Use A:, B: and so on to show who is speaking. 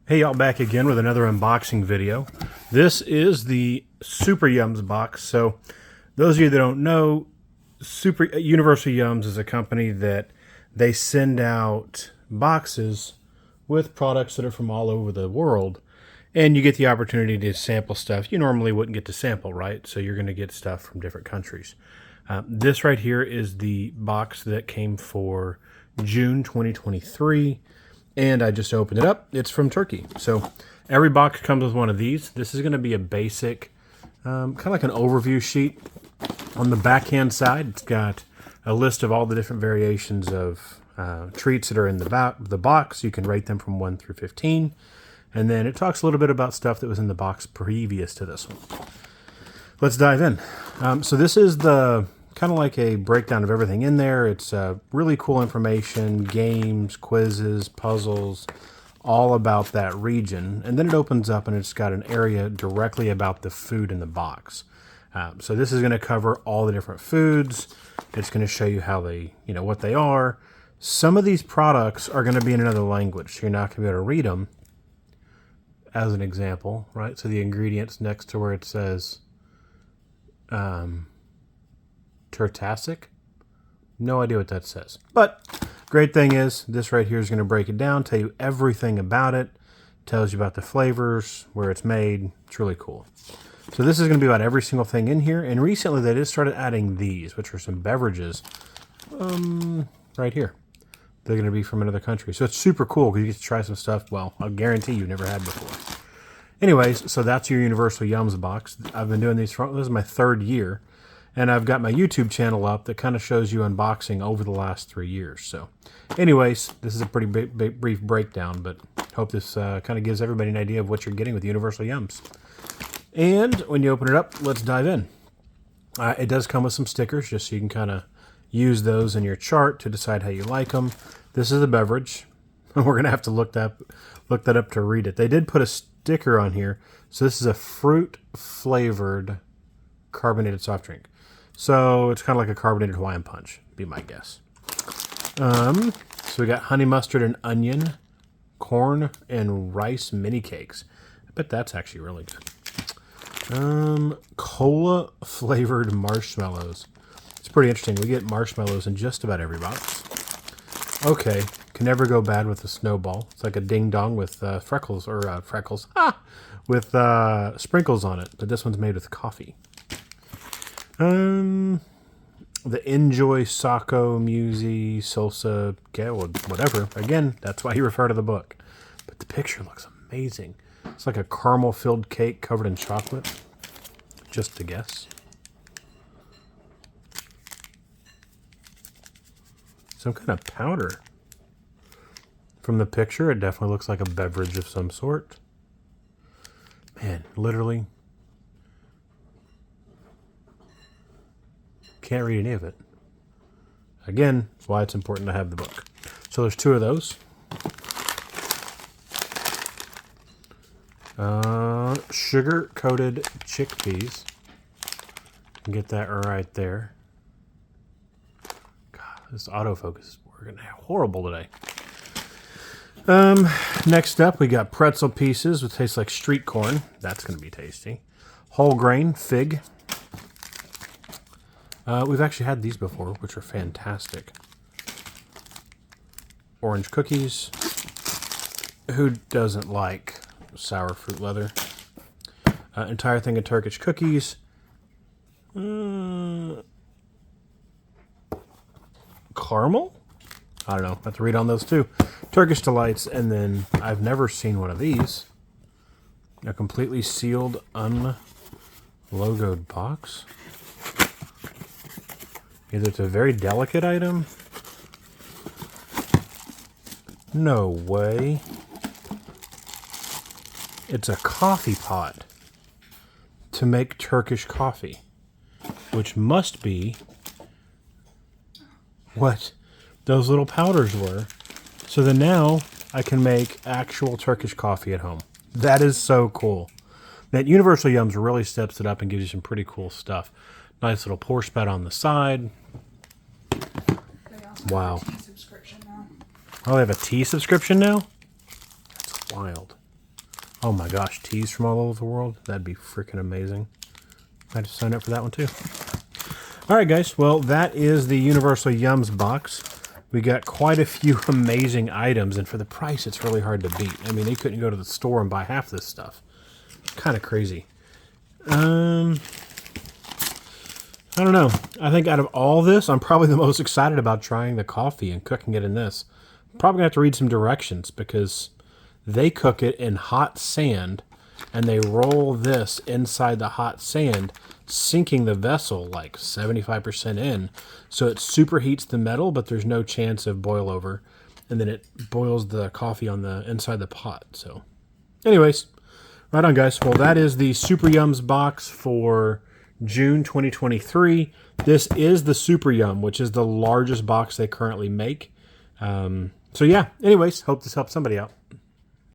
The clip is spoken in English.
A: Hey y'all, back again with another unboxing video. This is the Super YUMS box. So those of you that don't know, Universal YUMS is a company that they send out boxes with products that are from all over the world, and you get the opportunity to sample stuff you normally wouldn't get to sample, right? So you're going to get stuff from different countries. This right here is the box that came for June 2023. And I just opened it up. It's from Turkey. So every box comes with one of these. This is going to be a basic, kind of like an overview sheet. On the backhand side, it's got a list of all the different variations of treats that are in the box. You can rate them from 1 through 15. And then it talks a little bit about stuff that was in the box previous to this one. Let's dive in. So this is the kind of like a breakdown of everything in there. It's really cool information, games, quizzes, puzzles, all about that region. And then it opens up and it's got an area directly about the food in the box. So this is going to cover all the different foods. It's going to show you how they, what they are. Some of these products are going to be in another language, so you're not going to be able to read them. As an example, right? So the ingredients next to where it says Turtasic. No idea what that says. But great thing is this right here is going to break it down, tell you everything about it, tells you about the flavors, where it's made. It's really cool. So this is going to be about every single thing in here. And recently they just started adding these, which are some beverages right here. They're going to be from another country. So it's super cool because you get to try some stuff, well, I'll guarantee you've never had before. Anyways, so that's your Universal YUMS box. I've been doing these this is my 3rd year. And I've got my YouTube channel up that kind of shows you unboxing over the last 3 years. So anyways, this is a pretty brief breakdown, but hope this kind of gives everybody an idea of what you're getting with Universal YUMS. And when you open it up, let's dive in. It does come with some stickers, just so you can kind of use those in your chart to decide how you like them. This is a beverage. We're going to have to look that up to read it. They did put a sticker on here. So this is a fruit-flavored carbonated soft drink. So it's kind of like a carbonated Hawaiian punch, be my guess. So we got honey mustard and onion, corn and rice mini cakes. I bet that's actually really good. Cola flavored marshmallows. It's pretty interesting. We get marshmallows in just about every box. Okay, can never go bad with a snowball. It's like a ding dong with freckles with sprinkles on it. But this one's made with coffee. The Enjoy Sacco Musi Salsa, whatever. Again, that's why you refer to the book. But the picture looks amazing. It's like a caramel-filled cake covered in chocolate. Just to guess. Some kind of powder. From the picture, it definitely looks like a beverage of some sort. Man, literally can't read any of it. Again, that's why it's important to have the book. So there's 2 of those. Sugar-coated chickpeas. Get that right there. God, this autofocus is working horrible today. Next up, we got pretzel pieces, which taste like street corn. That's going to be tasty. Whole grain fig. We've actually had these before, which are fantastic. Orange cookies. Who doesn't like sour fruit leather? Entire thing of Turkish cookies. Caramel? I don't know. I have to read on those too. Turkish Delights, and then I've never seen one of these. A completely sealed, unlogoed box. Either it's a very delicate item. No way. It's a coffee pot to make Turkish coffee, which must be what those little powders were. So then now I can make actual Turkish coffee at home. That is so cool. That Universal YUMS really steps it up and gives you some pretty cool stuff. Nice little pour spout on the side. Wow.
B: Tea subscription now.
A: Oh, they have a tea subscription now? That's wild. Oh my gosh, teas from all over the world. That'd be freaking amazing. I had to sign up for that one too. All right, guys. Well, that is the Universal YUMS box. We got quite a few amazing items, and for the price, it's really hard to beat. I mean, they couldn't go to the store and buy half this stuff. Kind of crazy. I don't know. I think out of all this, I'm probably the most excited about trying the coffee and cooking it in this. I'm probably going to have to read some directions because they cook it in hot sand and they roll this inside the hot sand, sinking the vessel like 75% in. So it superheats the metal, but there's no chance of boil over. And then it boils the coffee on the inside the pot. So anyways, right on, guys. Well, that is the Super YUMS box for June 2023. This is the Super Yum, which is the largest box they currently make. So yeah, anyways, hope this helps somebody out.